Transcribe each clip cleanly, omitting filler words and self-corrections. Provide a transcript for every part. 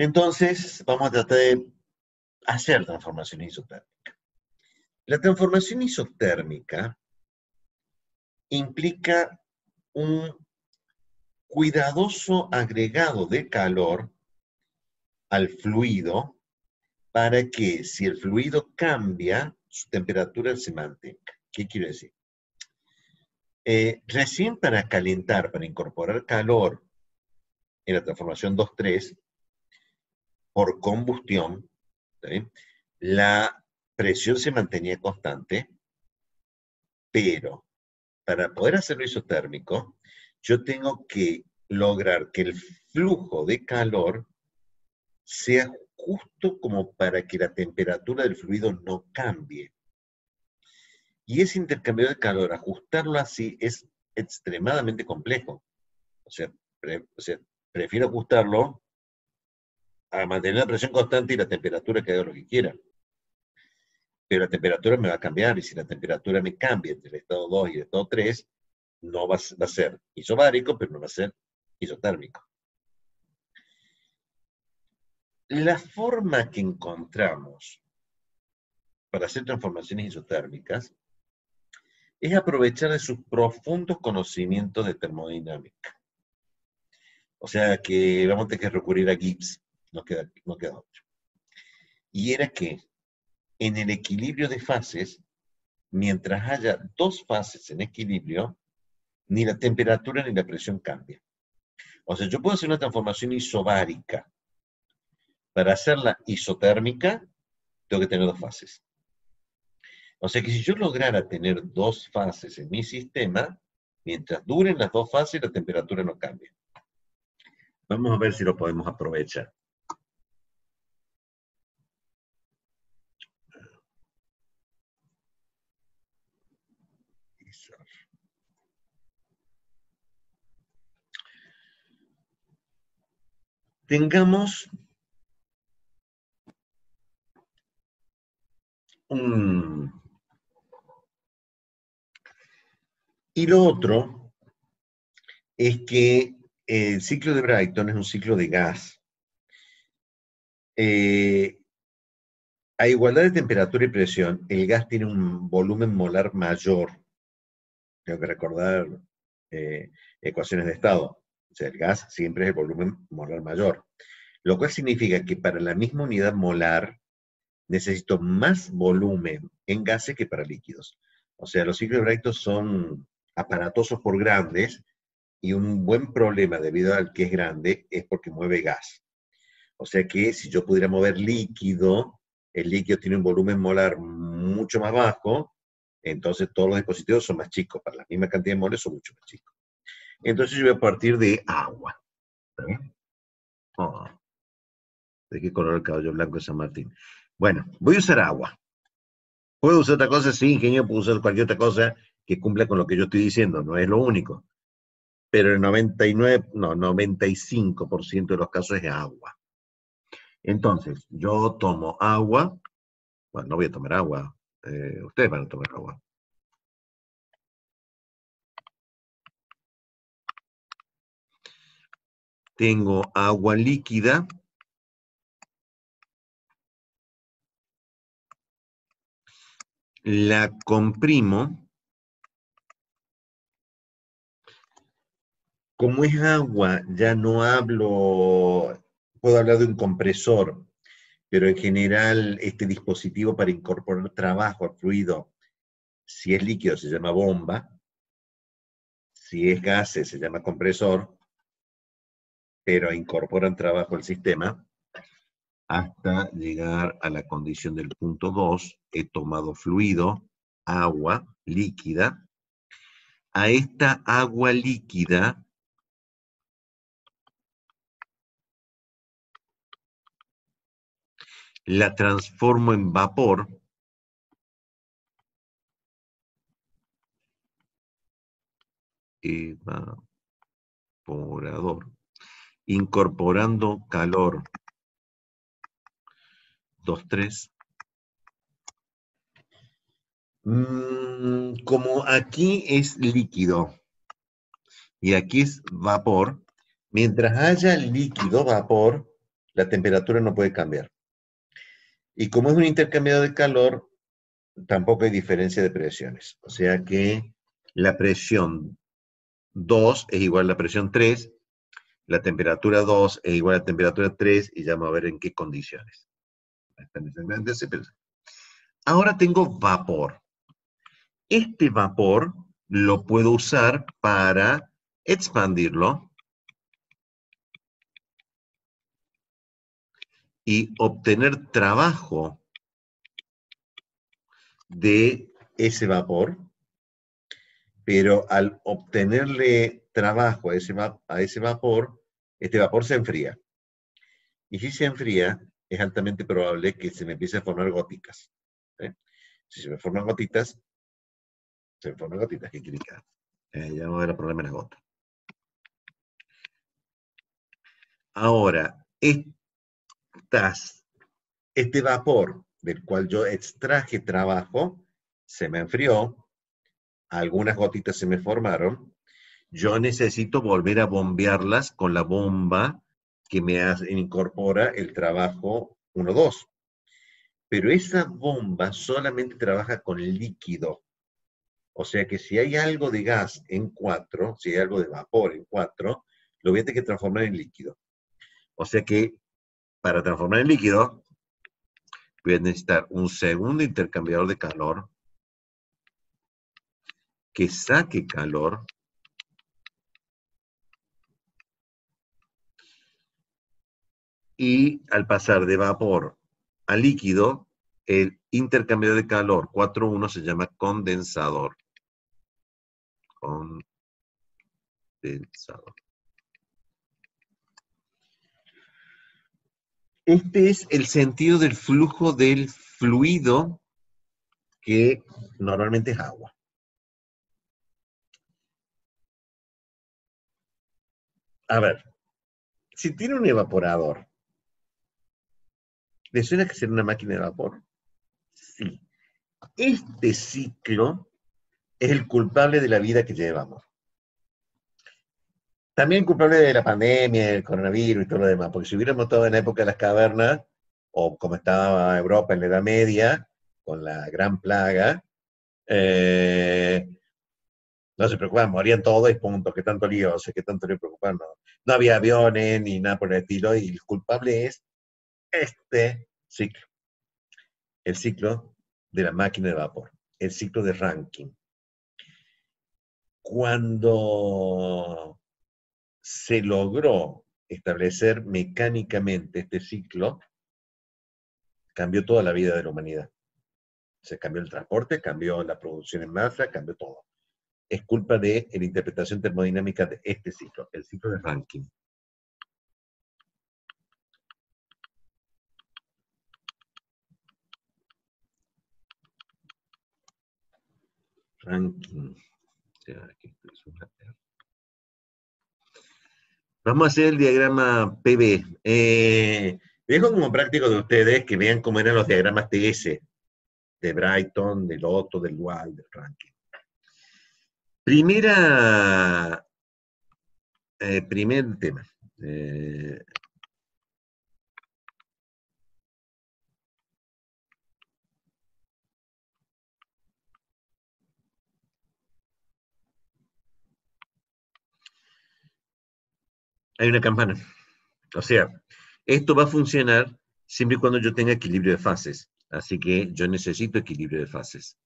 Entonces, vamos a tratar de hacer transformación isotérmica. La transformación isotérmica implica un cuidadoso agregado de calor al fluido para que si el fluido cambia, su temperatura se mantenga. ¿Qué quiero decir? Recién para calentar, para incorporar calor en la transformación 2-3, por combustión, ¿sí? La presión se mantenía constante, pero para poder hacerlo isotérmico, yo tengo que lograr que el flujo de calor sea justo como para que la temperatura del fluido no cambie. Y ese intercambio de calor, ajustarlo así, es extremadamente complejo. O sea, prefiero ajustarlo a mantener la presión constante y la temperatura que haga lo que quiera. Pero la temperatura me va a cambiar, y si la temperatura me cambia entre el estado 2 y el estado 3, no va a ser isobárico, pero no va a ser isotérmico. La forma que encontramos para hacer transformaciones isotérmicas es aprovechar de sus profundos conocimientos de termodinámica. O sea que vamos a tener que recurrir a Gibbs, no queda otro. Y era que en el equilibrio de fases, mientras haya dos fases en equilibrio, ni la temperatura ni la presión cambia. O sea, yo puedo hacer una transformación isobárica. Para hacerla isotérmica, tengo que tener dos fases. O sea que si yo lograra tener dos fases en mi sistema, mientras duren las dos fases, la temperatura no cambia. Vamos a ver si lo podemos aprovechar. Tengamos un... Y lo otro es que el ciclo de Brayton es un ciclo de gas. A igualdad de temperatura y presión, el gas tiene un volumen molar mayor. Tengo que recordar ecuaciones de estado. O sea, el gas siempre es el volumen molar mayor. Lo cual significa que para la misma unidad molar necesito más volumen en gases que para líquidos. O sea, los ciclos de Brayton son aparatosos por grandes, y un buen problema debido al que es grande es porque mueve gas. O sea que si yo pudiera mover líquido, el líquido tiene un volumen molar mucho más bajo, entonces todos los dispositivos son más chicos, para la misma cantidad de moles son mucho más chicos. Entonces yo voy a partir de agua. Oh, ¿de qué color el caballo blanco de San Martín? Bueno, voy a usar agua. ¿Puedo usar otra cosa? Sí, ingeniero, puedo usar cualquier otra cosa que cumpla con lo que yo estoy diciendo, no es lo único. Pero el 95% de los casos es agua. Entonces, yo tomo agua. Bueno, no voy a tomar agua. Ustedes van a tomar agua. Tengo agua líquida. La comprimo. Como es agua, ya no hablo, puedo hablar de un compresor, pero en general este dispositivo para incorporar trabajo al fluido, si es líquido se llama bomba, si es gases se llama compresor, pero incorporan trabajo al sistema hasta llegar a la condición del punto 2, he tomado fluido, agua líquida. A esta agua líquida la transformo en vapor. Evaporador. Incorporando calor. 2-3. Como aquí es líquido y aquí es vapor, mientras haya líquido, vapor, la temperatura no puede cambiar. Y como es un intercambiador de calor, tampoco hay diferencia de presiones. O sea que la presión 2 es igual a la presión 3, la temperatura 2 es igual a la temperatura 3, y ya vamos a ver en qué condiciones. Ahora tengo vapor. Este vapor lo puedo usar para expandirlo y obtener trabajo de ese vapor, pero al obtenerle trabajo a ese vapor, este vapor se enfría. Y si se enfría, es altamente probable que se me empiece a formar gotitas. ¿Eh? Si se me forman gotitas, ¿qué quiere que haga? Ya no era problema en las gotas. Ahora, este vapor del cual yo extraje trabajo, se me enfrió, algunas gotitas se me formaron, yo necesito volver a bombearlas con la bomba que me incorpora el trabajo 1-2. Pero esa bomba solamente trabaja con líquido. O sea que si hay algo de gas en 4, si hay algo de vapor en 4, lo voy a tener que transformar en líquido. O sea que para transformar en líquido, voy a necesitar un segundo intercambiador de calor que saque calor y al pasar de vapor a líquido, el intercambiador de calor 4.1 se llama condensador. Condensador. Este es el sentido del flujo del fluido que normalmente es agua. A ver, si tiene un evaporador, ¿le suena que será una máquina de vapor? Sí. Este ciclo es el culpable de la vida que llevamos. También culpable de la pandemia, el coronavirus y todo lo demás, porque si hubiéramos estado en la época de las cavernas, o como estaba Europa en la Edad Media, con la gran plaga, no se preocupaban, morían todos y punto, qué tanto lío, o sea, qué tanto lío preocupaban, no. No había aviones ni nada por el estilo, y el culpable es este ciclo, el ciclo de la máquina de vapor, el ciclo de Rankine. Cuando se logró establecer mecánicamente este ciclo, cambió toda la vida de la humanidad. Se cambió el transporte, cambió la producción en masa, cambió todo. Es culpa de la interpretación termodinámica de este ciclo, el ciclo de Rankine. Rankine. Vamos a hacer el diagrama PB. Dejo como práctico de ustedes que vean cómo eran los diagramas TS, de Brighton, del Otto, del Wald, del Rankine. Primer tema. Hay una campana. O sea, esto va a funcionar siempre y cuando yo tenga equilibrio de fases. Así que yo necesito equilibrio de fases.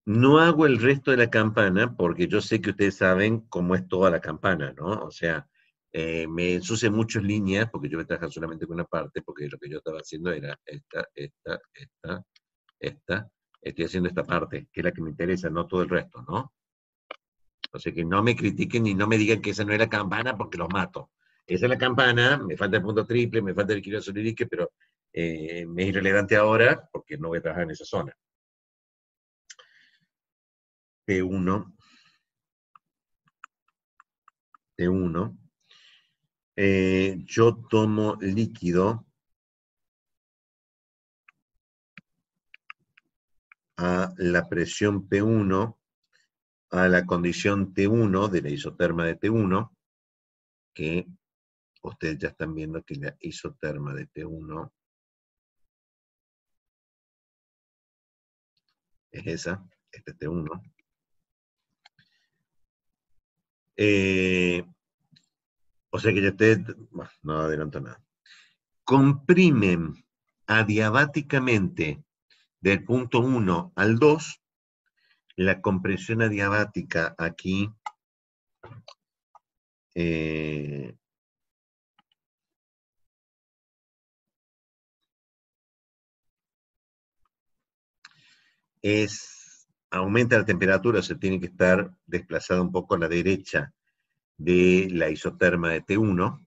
No hago el resto de la campana porque yo sé que ustedes saben cómo es toda la campana, ¿no? O sea, me ensucia muchas líneas porque yo voy a trabajar solamente con una parte, porque lo que yo estaba haciendo era esta. Estoy haciendo esta parte, que es la que me interesa, no todo el resto, ¿no? O sea, que no me critiquen ni no me digan que esa no es la campana porque los mato. Esa es la campana, me falta el punto triple, me falta el equilibrio solídico, pero me es irrelevante ahora porque no voy a trabajar en esa zona. T1. Yo tomo líquido a la presión P1 a la condición T1 de la isoterma de T1, que ustedes ya están viendo que la isoterma de T1 es esa, este T1. O sea que ya bueno, no adelanto nada. Comprimen adiabáticamente del punto 1 al 2, la compresión adiabática aquí aumenta la temperatura, se tiene que estar desplazada un poco a la derecha de la isoterma de T1,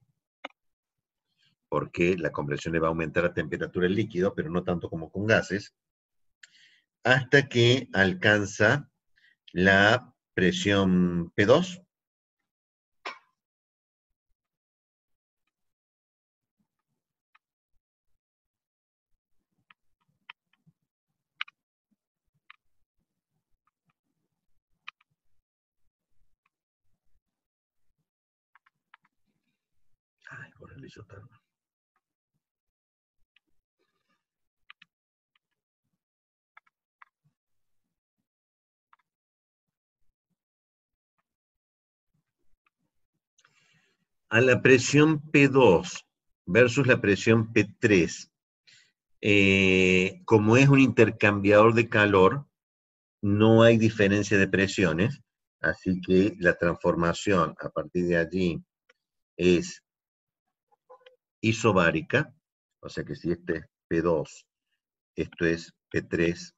porque la compresión le va a aumentar la temperatura del líquido, pero no tanto como con gases, hasta que alcanza la presión P2. Ay, por el isoterma. A la presión P2 versus la presión P3, como es un intercambiador de calor, no hay diferencia de presiones, así que la transformación a partir de allí es isobárica, o sea que si este es P2, esto es P3,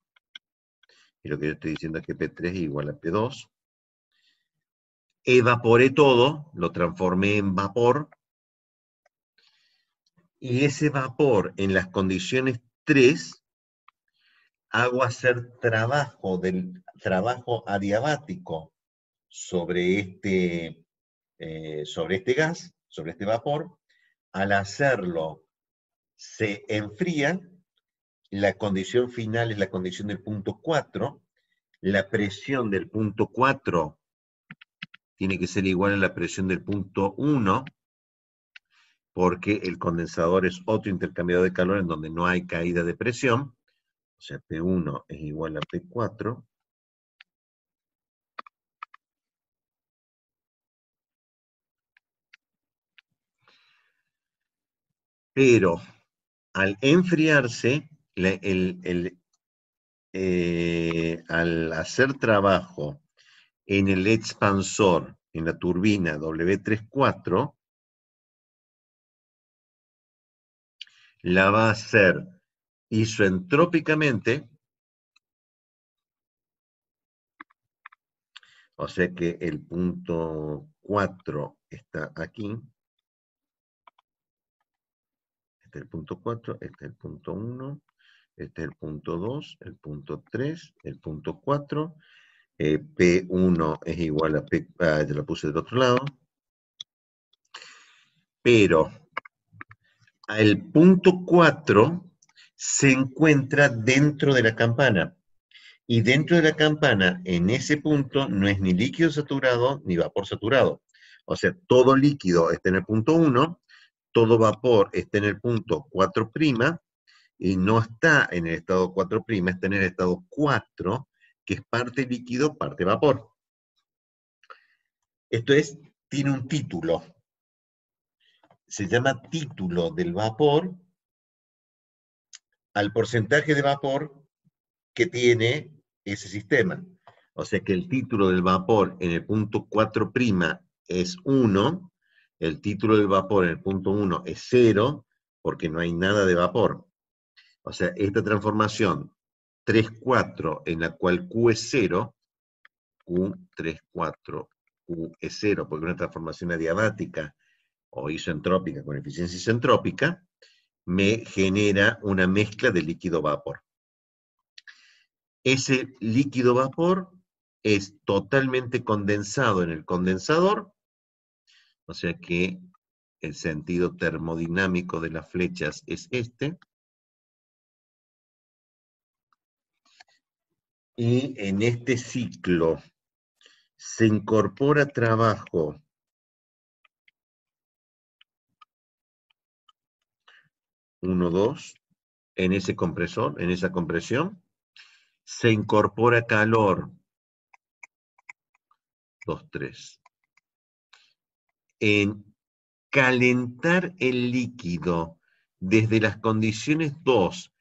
y lo que yo estoy diciendo es que P3 es igual a P2. Evaporé todo, lo transformé en vapor, y ese vapor en las condiciones 3 hago hacer trabajo adiabático sobre este gas, sobre este vapor. Al hacerlo, se enfría. La condición final es la condición del punto 4. La presión del punto 4 tiene que ser igual a la presión del punto 1, porque el condensador es otro intercambiador de calor en donde no hay caída de presión. O sea, P1 es igual a P4. Pero al enfriarse, al hacer trabajo en el expansor, en la turbina W34, la va a hacer isoentrópicamente, o sea que el punto 4 está aquí, este es el punto 4, este es el punto 1, este es el punto 2, el punto 3, el punto 4, P1 es igual a P, ya lo puse del otro lado, pero el punto 4 se encuentra dentro de la campana. Y dentro de la campana, en ese punto, no es ni líquido saturado ni vapor saturado. O sea, todo líquido está en el punto 1, todo vapor está en el punto 4', y no está en el estado 4', está en el estado 4, que es parte líquido, parte vapor. Esto tiene un título. Se llama título del vapor al porcentaje de vapor que tiene ese sistema. O sea que el título del vapor en el punto 4' es 1, el título del vapor en el punto 1 es 0, porque no hay nada de vapor. O sea, esta transformación 3,4 en la cual Q es 0, Q 3,4, Q es 0, porque es una transformación adiabática o isoentrópica con eficiencia isentrópica, me genera una mezcla de líquido-vapor. Ese líquido vapor es totalmente condensado en el condensador, o sea que el sentido termodinámico de las flechas es este. Y en este ciclo se incorpora trabajo 1, 2 en ese compresor, en esa compresión, se incorpora calor 2, 3. En calentar el líquido desde las condiciones 2,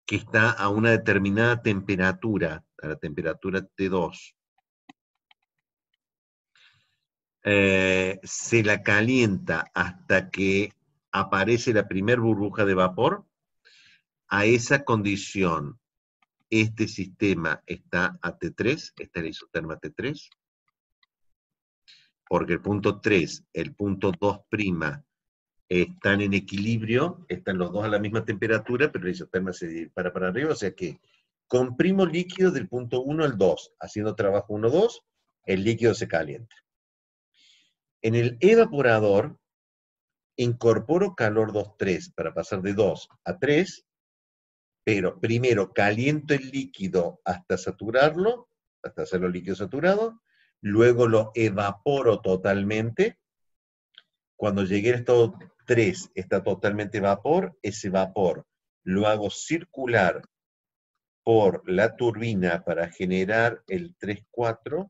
que está a una determinada temperatura, a la temperatura T2, se la calienta hasta que aparece la primera burbuja de vapor. A esa condición, este sistema está a T3, está el isoterma T3, porque el punto 3, el punto 2' están en equilibrio, están los dos a la misma temperatura, pero el isoterma se dispara para arriba, o sea que comprimo líquido del punto 1 al 2, haciendo trabajo 1, 2, el líquido se calienta. En el evaporador, incorporo calor 2, 3 para pasar de 2 a 3, pero primero caliento el líquido hasta saturarlo, hasta hacerlo líquido saturado, luego lo evaporo totalmente. Cuando llegué al estado 3 está totalmente vapor, ese vapor lo hago circular por la turbina para generar el 3,4.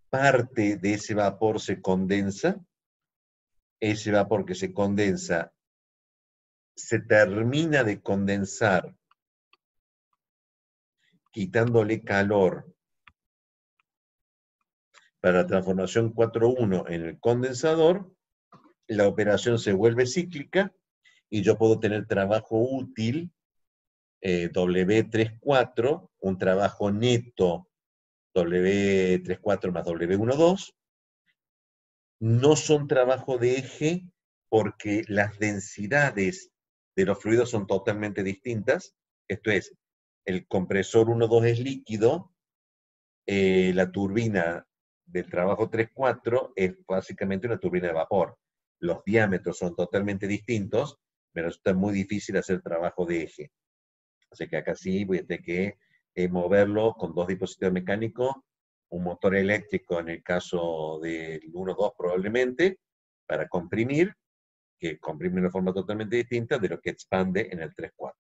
Parte de ese vapor se condensa, ese vapor que se condensa se termina de condensar quitándole calor para la transformación 4,1 en el condensador, la operación se vuelve cíclica y yo puedo tener trabajo útil W34, un trabajo neto W34 más W12. No son trabajo de eje porque las densidades de los fluidos son totalmente distintas. Esto es, el compresor 1,2 es líquido, la turbina del trabajo 3,4 es básicamente una turbina de vapor. Los diámetros son totalmente distintos, pero resulta muy difícil hacer trabajo de eje. Así que acá sí voy a tener que moverlo con dos dispositivos mecánicos, un motor eléctrico en el caso del 1,2 probablemente, para comprimir, que comprime de una forma totalmente distinta de lo que expande en el 3,4.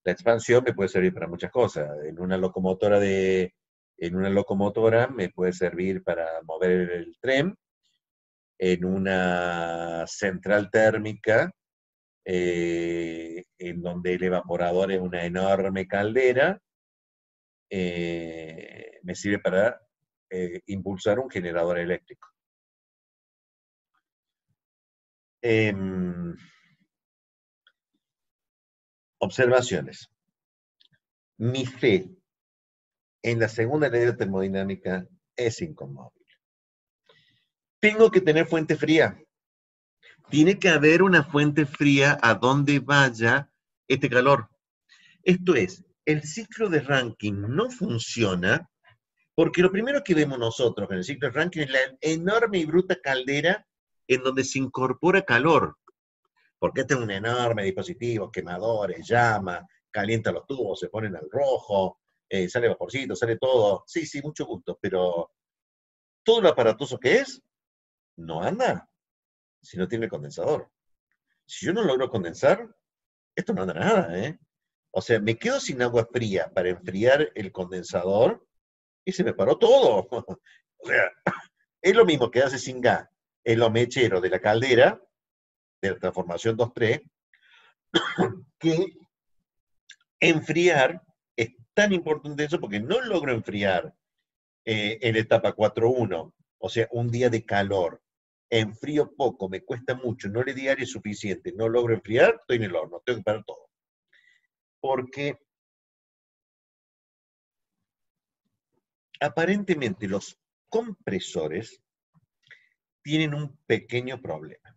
La expansión me puede servir para muchas cosas. En una locomotora me puede servir para mover el tren. En una central térmica, en donde el evaporador es una enorme caldera, me sirve para impulsar un generador eléctrico. Observaciones. Mi fe en la segunda ley de termodinámica es inconmovible. Tengo que tener fuente fría. Tiene que haber una fuente fría a donde vaya este calor. Esto es, el ciclo de Rankine no funciona porque lo primero que vemos nosotros en el ciclo de Rankine es la enorme y bruta caldera en donde se incorpora calor. Porque este es un enorme dispositivo, quemadores, llama, calienta los tubos, se ponen al rojo, sale vaporcito, sale todo. Sí, sí, mucho gusto, pero todo lo aparatoso que es, no anda si no tiene condensador. Si yo no logro condensar, esto no anda nada, ¿eh? O sea, me quedo sin agua fría para enfriar el condensador y se me paró todo. O sea, es lo mismo que hace sin gas en los mecheros de la caldera, de la transformación 2,3, que enfriar es tan importante eso porque no logro enfriar en la etapa 4,1, o sea, un día de calor. Enfrío poco, me cuesta mucho, no le di aire suficiente, no logro enfriar, estoy en el horno, tengo que parar todo. Porque aparentemente los compresores tienen un pequeño problema.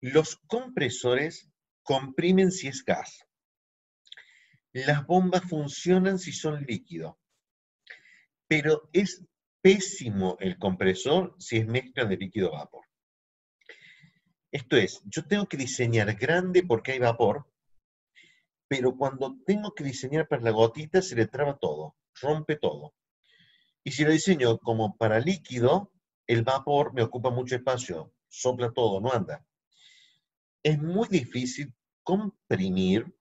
Los compresores comprimen si es gas. Las bombas funcionan si son líquido. Pero es pésimo el compresor si es mezcla de líquido-vapor. Esto es, yo tengo que diseñar grande porque hay vapor, pero cuando tengo que diseñar para la gotita se le traba todo, rompe todo. Y si lo diseño como para líquido, el vapor me ocupa mucho espacio, sopla todo, no anda. Es muy difícil comprimir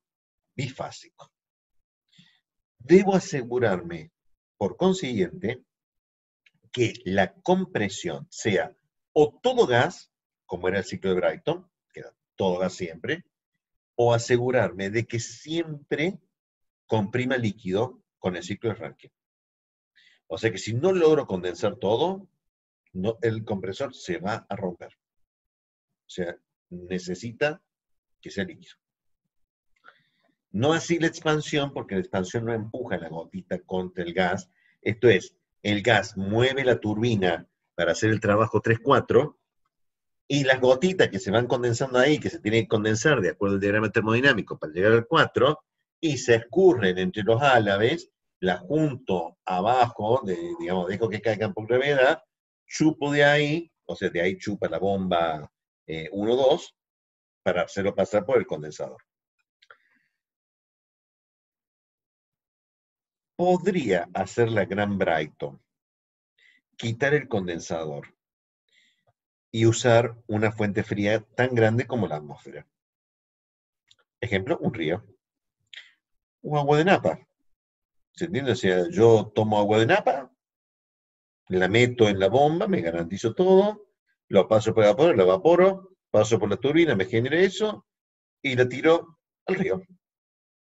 bifásico. Debo asegurarme, por consiguiente, que la compresión sea o todo gas, como era el ciclo de Brayton, que era todo gas siempre, o asegurarme de que siempre comprima líquido con el ciclo de Rankine. O sea que si no logro condensar todo, no, el compresor se va a romper. O sea, necesita que sea líquido. No así la expansión, porque la expansión no empuja la gotita contra el gas. Esto es, el gas mueve la turbina para hacer el trabajo 3-4, y las gotitas que se van condensando ahí, que se tienen que condensar de acuerdo al diagrama termodinámico para llegar al 4, y se escurren entre los álabes, las junto abajo, digamos, dejo que caigan por gravedad, chupo de ahí, o sea, de ahí chupa la bomba 1-2, para hacerlo pasar por el condensador. Podría hacer la gran Brayton, quitar el condensador y usar una fuente fría tan grande como la atmósfera. Ejemplo, un río. O agua de napa. ¿Se entiende? O sea, yo tomo agua de napa, la meto en la bomba, me garantizo todo, lo paso por el vapor, lo evaporo, paso por la turbina, me genera eso y la tiro al río.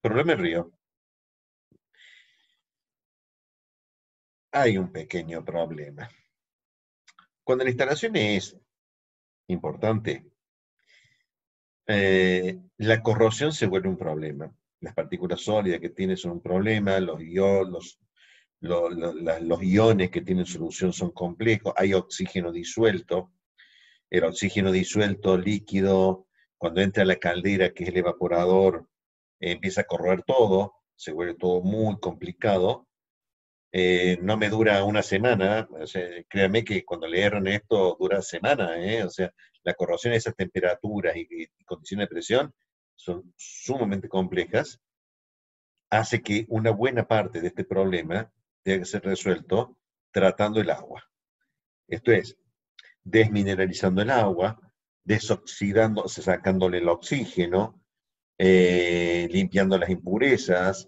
Problema el río. Hay un pequeño problema. Cuando la instalación es importante, la corrosión se vuelve un problema. Las partículas sólidas que tiene son un problema, los iones que tienen solución son complejos, hay oxígeno disuelto. El oxígeno disuelto líquido, cuando entra a la caldera, que es el evaporador, empieza a corroer todo, se vuelve todo muy complicado. No me dura una semana, o sea, créanme que cuando le erran esto dura semanas, o sea, la corrosión a esas temperaturas y condiciones de presión son sumamente complejas, hace que una buena parte de este problema tenga que ser resuelto tratando el agua. Esto es, desmineralizando el agua, desoxidando, sacándole el oxígeno, limpiando las impurezas,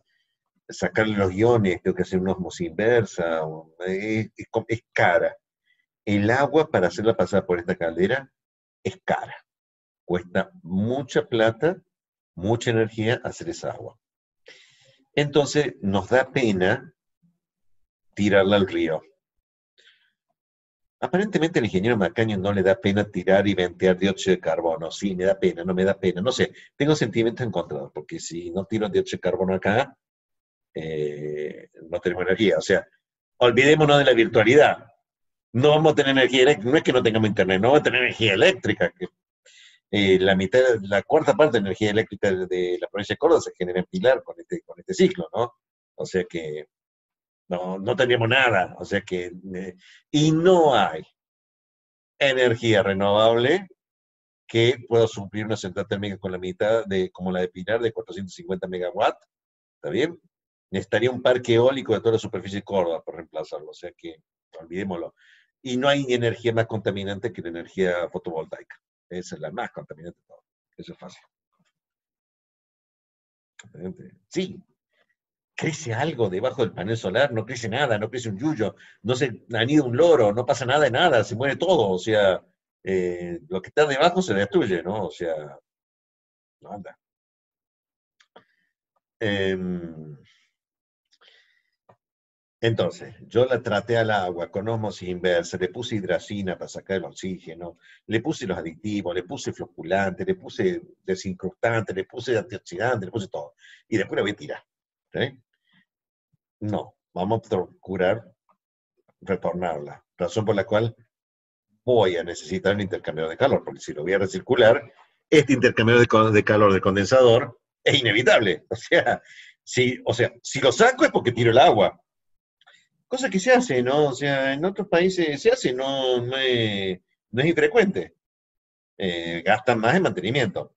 sacarle los iones, tengo que hacer una osmosis inversa, es cara. El agua para hacerla pasar por esta caldera es cara. Cuesta mucha plata, mucha energía hacer esa agua. Entonces nos da pena tirarla al río. Aparentemente al ingeniero Macaño no le da pena tirar y ventear dióxido de carbono. Sí, me da pena, no me da pena. No sé, tengo sentimientos encontrados, porque si no tiro dióxido de carbono acá, no tenemos energía. O sea, olvidémonos de la virtualidad. No vamos a tener energía eléctrica, no es que no tengamos internet, no vamos a tener energía eléctrica. La mitad, la cuarta parte de la energía eléctrica de la provincia de Córdoba se genera en Pilar con este ciclo, ¿no? O sea que no tendríamos nada. O sea que, y no hay energía renovable que pueda suplir una central térmica con la mitad de, como la de Pilar, de 450 megawatts, ¿está bien? Necesitaría un parque eólico de toda la superficie de Córdoba para reemplazarlo, o sea que olvidémoslo. Y no hay energía más contaminante que la energía fotovoltaica. Esa es la más contaminante de todo. Eso es fácil. Sí, crece algo debajo del panel solar, no crece nada, no crece un yuyo, no se anida un loro, no pasa nada de nada, se muere todo, o sea, lo que está debajo se destruye, ¿no? O sea, no anda. Entonces, yo la traté al agua con ósmosis inversa, le puse hidracina para sacar el oxígeno, le puse los aditivos, le puse flocculante, le puse desincrustante, le puse antioxidante, le puse todo. Y después la voy a tirar. ¿Sí? No, vamos a procurar retornarla. Razón por la cual voy a necesitar un intercambiador de calor, porque si lo voy a recircular, este intercambiador de calor del condensador es inevitable. O sea, si lo saco es porque tiro el agua. Cosa que se hace, ¿no? O sea, en otros países se hace, no es infrecuente. Gastan más en mantenimiento.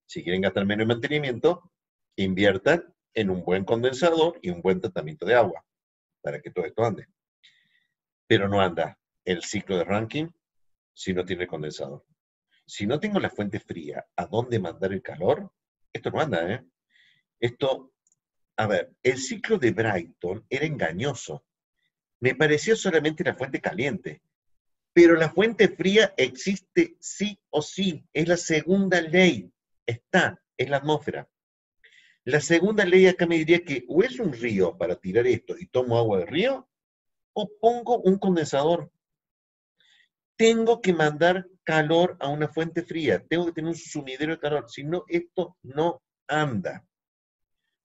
Si quieren gastar menos en mantenimiento, Inviertan en un buen condensador y un buen tratamiento de agua para que todo esto ande. Pero no anda el ciclo de Rankine si no tiene condensador. Si no tengo la fuente fría, ¿a dónde mandar el calor? Esto no anda, ¿eh? Esto, a ver, el ciclo de Brighton era engañoso. Me pareció solamente la fuente caliente. Pero la fuente fría existe sí o sí. Es la segunda ley. Está, es la atmósfera. La segunda ley acá me diría que o es un río para tirar esto y tomo agua del río, o pongo un condensador. Tengo que mandar calor a una fuente fría. Tengo que tener un sumidero de calor. Si no, esto no anda.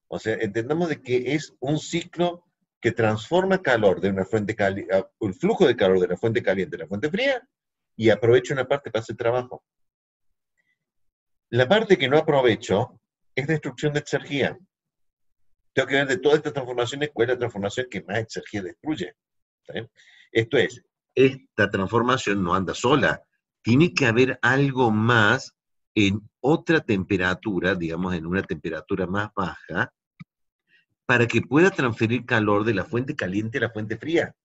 O sea, entendamos de que es un ciclo que transforma calor de una fuente caliente, el flujo de calor de la fuente caliente a la fuente fría, y aprovecho una parte para hacer trabajo. La parte que no aprovecho es destrucción de energía. Tengo que ver de todas estas transformaciones cuál es la transformación que más energía destruye. ¿Sí? Esto es, esta transformación no anda sola. Tiene que haber algo más en otra temperatura, digamos en una temperatura más baja, para que pueda transferir calor de la fuente caliente a la fuente fría.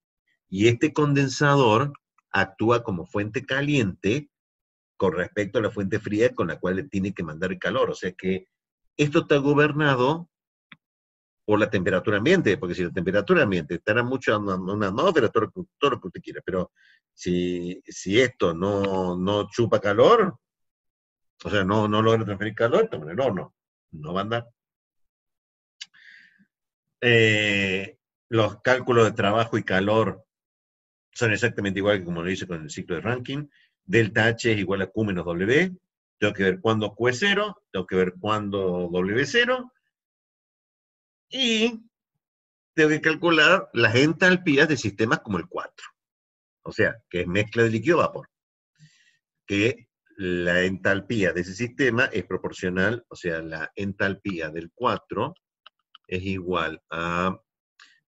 Y este condensador actúa como fuente caliente con respecto a la fuente fría con la cual tiene que mandar el calor. O sea que esto está gobernado por la temperatura ambiente, porque si la temperatura ambiente estará mucho una atmósfera, todo lo que usted quiera, pero si esto no chupa calor, o sea, no logra transferir calor, estamos en el horno, no va a andar. Los cálculos de trabajo y calor son exactamente igual que como lo hice con el ciclo de Rankine. Delta H es igual a Q menos W. Tengo que ver cuándo Q es 0, tengo que ver cuándo W es 0, y tengo que calcular las entalpías de sistemas como el 4. O sea, que es mezcla de líquido-vapor. Que la entalpía de ese sistema es proporcional, o sea, la entalpía del 4 es igual a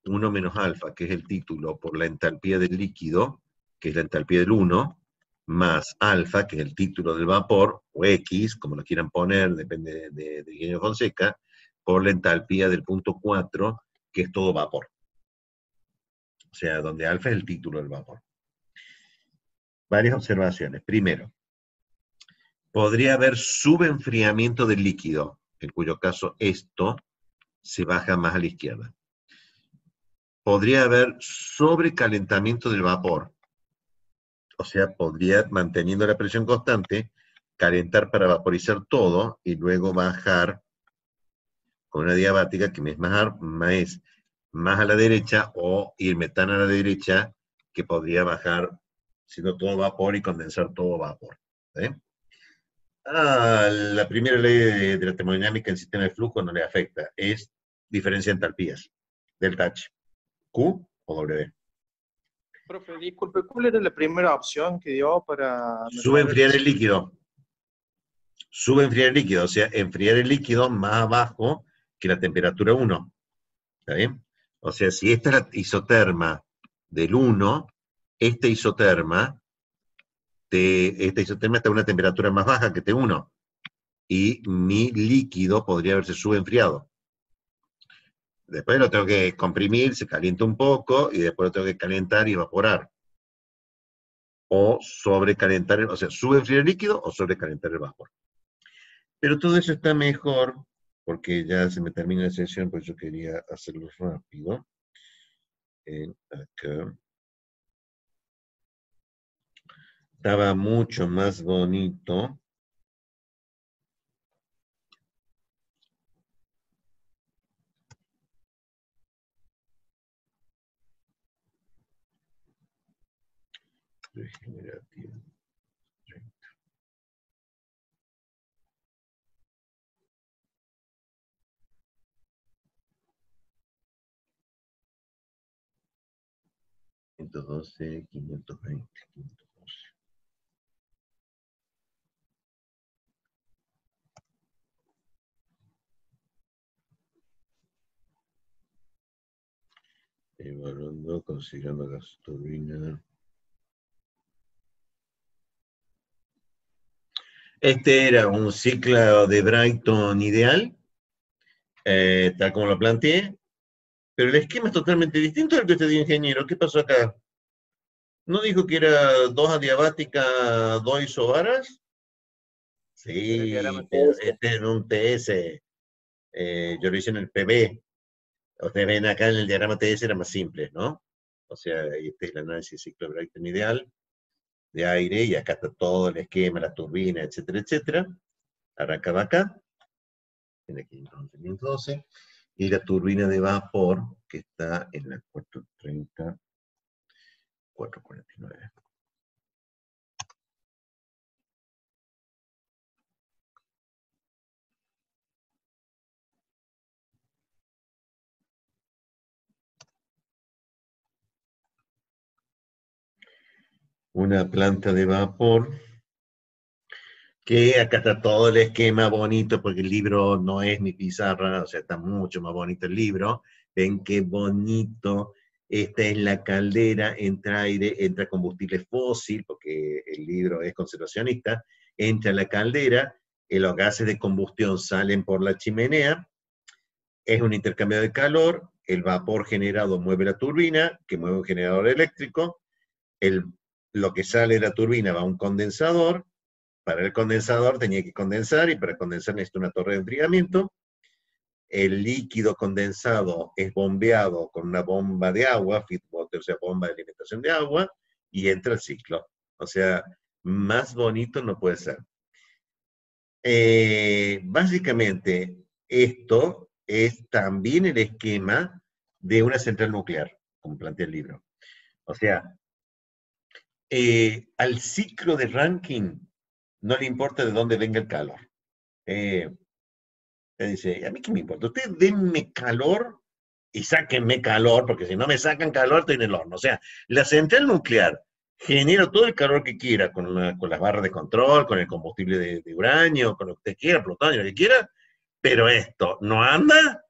1 menos alfa, que es el título, por la entalpía del líquido, que es la entalpía del 1, más alfa, que es el título del vapor, o X, como lo quieran poner, depende de Guillermo Fonseca, por la entalpía del punto 4, que es todo vapor. O sea, donde alfa es el título del vapor. Varias observaciones. Primero, podría haber subenfriamiento del líquido, en cuyo caso esto se baja más a la izquierda. Podría haber sobrecalentamiento del vapor, o sea, podría, manteniendo la presión constante, calentar para vaporizar todo y luego bajar con una diabática que es más a la derecha, o irme tan a la derecha que podría bajar siendo todo vapor y condensar todo vapor. ¿Eh? La primera ley de la termodinámica en sistema de flujo no le afecta, es diferencia de entalpías, delta H, Q o W. Profe, disculpe, ¿cuál era la primera opción que dio para Sube mejorar enfriar el el líquido, sube enfriar el líquido, o sea, enfriar el líquido más abajo que la temperatura 1. ¿Está bien? O sea, si esta es la isoterma del 1, esta isoterma, esta isoterma está a una temperatura más baja que T1, y mi líquido podría haberse subenfriado. Después lo tengo que comprimir, se calienta un poco, y después lo tengo que calentar y evaporar. O sobrecalentar, o sea, subenfriar el líquido o sobrecalentar el vapor. Pero todo eso está mejor, porque ya se me termina la sesión, por eso quería hacerlo rápido. Acá. Estaba mucho más bonito. Regenerativo. $512, 520, 512. Evaluando, considerando gasolina. Este era un ciclo de Brighton ideal, tal como lo planteé, pero el esquema es totalmente distinto al que usted dio, ingeniero. ¿Qué pasó acá? ¿No dijo que era 2 adiabática, 2 isobaras? En el diagrama Sí, pero TS. este es un TS. Yo lo hice en el PB. Ustedes ven acá en el diagrama TS era más simple, ¿no? O sea, este es el análisis de ciclo de Brayton ideal de aire, y acá está todo el esquema, la turbina, etcétera, etcétera. Arrancaba acá, en el 512, y la turbina de vapor, que está en la 430, 449. Una planta de vapor, que acá está todo el esquema bonito, porque el libro no es mi pizarra, o sea, está mucho más bonito el libro. Ven qué bonito. Esta es la caldera, entra aire, entra combustible fósil, porque el libro es conservacionista, entra la caldera, los gases de combustión salen por la chimenea, es un intercambio de calor, el vapor generado mueve la turbina, que mueve un generador eléctrico, el, lo que sale de la turbina va a un condensador, para el condensador tenía que condensar, y para condensar necesita una torre de enfriamiento. El líquido condensado es bombeado con una bomba de agua, feed water, o sea, bomba de alimentación de agua, y entra el ciclo. O sea, más bonito no puede ser. Básicamente, esto es también el esquema de una central nuclear, como plantea el libro. O sea, al ciclo de Rankine no le importa de dónde venga el calor. Eh, Dice, ¿a mí qué me importa? Ustedes denme calor y sáquenme calor, porque si no me sacan calor, estoy en el horno. O sea, la central nuclear genera todo el calor que quiera con las barras de control, con el combustible de uranio, con lo que usted quiera, plutonio, lo que quiera, pero esto no anda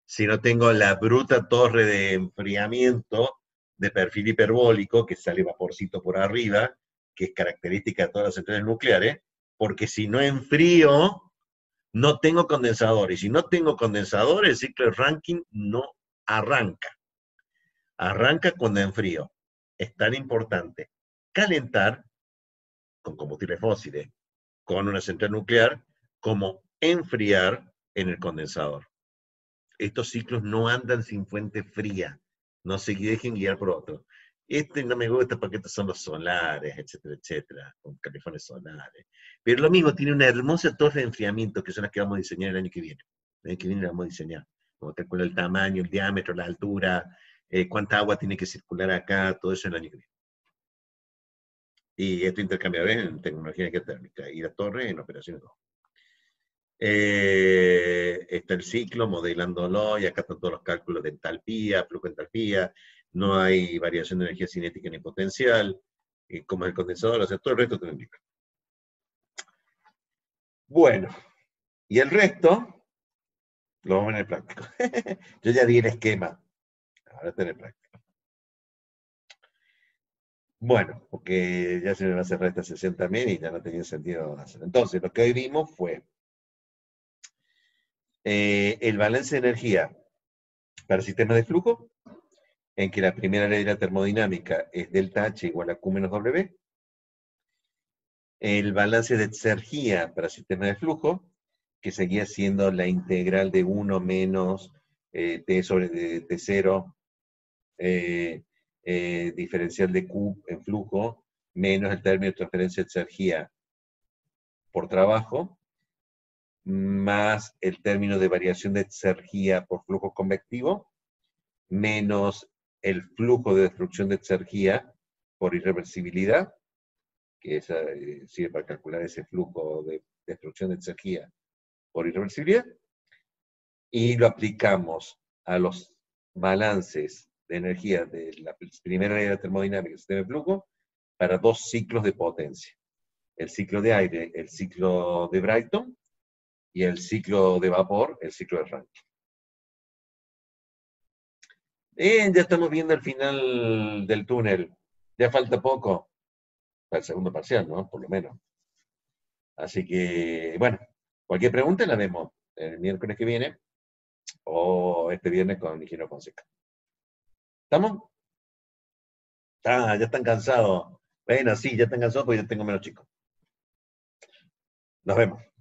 si no tengo la bruta torre de enfriamiento de perfil hiperbólico, que sale vaporcito por arriba, que es característica de todas las centrales nucleares, porque si no enfrío, no tengo condensador, y si no tengo condensador, el ciclo de Rankine no arranca. Arranca cuando enfrío. Es tan importante calentar con combustibles fósiles, con una central nuclear, como enfriar en el condensador. Estos ciclos no andan sin fuente fría, no se dejen guiar por otro. Este no me gusta porque estos son los solares, etcétera, etcétera, con califones solares. Pero lo mismo, tiene una hermosa torre de enfriamiento, que son las que vamos a diseñar el año que viene. El año que viene la vamos a diseñar. Como calcula el tamaño, el diámetro, la altura, cuánta agua tiene que circular acá, todo eso el año que viene. Y esto intercambiable en tecnología térmica, y la torre en operaciones 2. Está el ciclo, modelándolo, y acá están todos los cálculos de entalpía, flujo de entalpía, no hay variación de energía cinética ni potencial, como es el condensador, o sea, todo el resto te lo indica. Bueno, y el resto lo vamos a ver en el práctico. Yo ya di el esquema, ahora está en el práctico. Bueno, porque ya se me va a cerrar esta sesión también y ya no tenía sentido hacer. Entonces, lo que hoy vimos fue el balance de energía para sistemas de flujo, en que la primera ley de la termodinámica es delta H igual a Q menos W. El balance de exergía para sistemas de flujo, que seguía siendo la integral de 1 menos T sobre T0, diferencial de Q en flujo, menos el término de transferencia de exergía por trabajo, más el término de variación de exergía por flujo convectivo, menos el flujo de destrucción de exergía por irreversibilidad, que esa, sirve para calcular ese flujo de destrucción de exergía por irreversibilidad, y lo aplicamos a los balances de energía de la primera ley de la termodinámica del sistema de flujo para dos ciclos de potencia. El ciclo de aire, el ciclo de Brayton, y el ciclo de vapor, el ciclo de Rankine. Ya estamos viendo el final del túnel. Ya falta poco para el segundo parcial, ¿no? Por lo menos. Así que, bueno, cualquier pregunta la vemos el miércoles que viene. O este viernes con el ingeniero Fonseca. ¿Estamos? Ah, ya están cansados. Bueno, sí, ya están cansados porque ya tengo menos chicos. Nos vemos.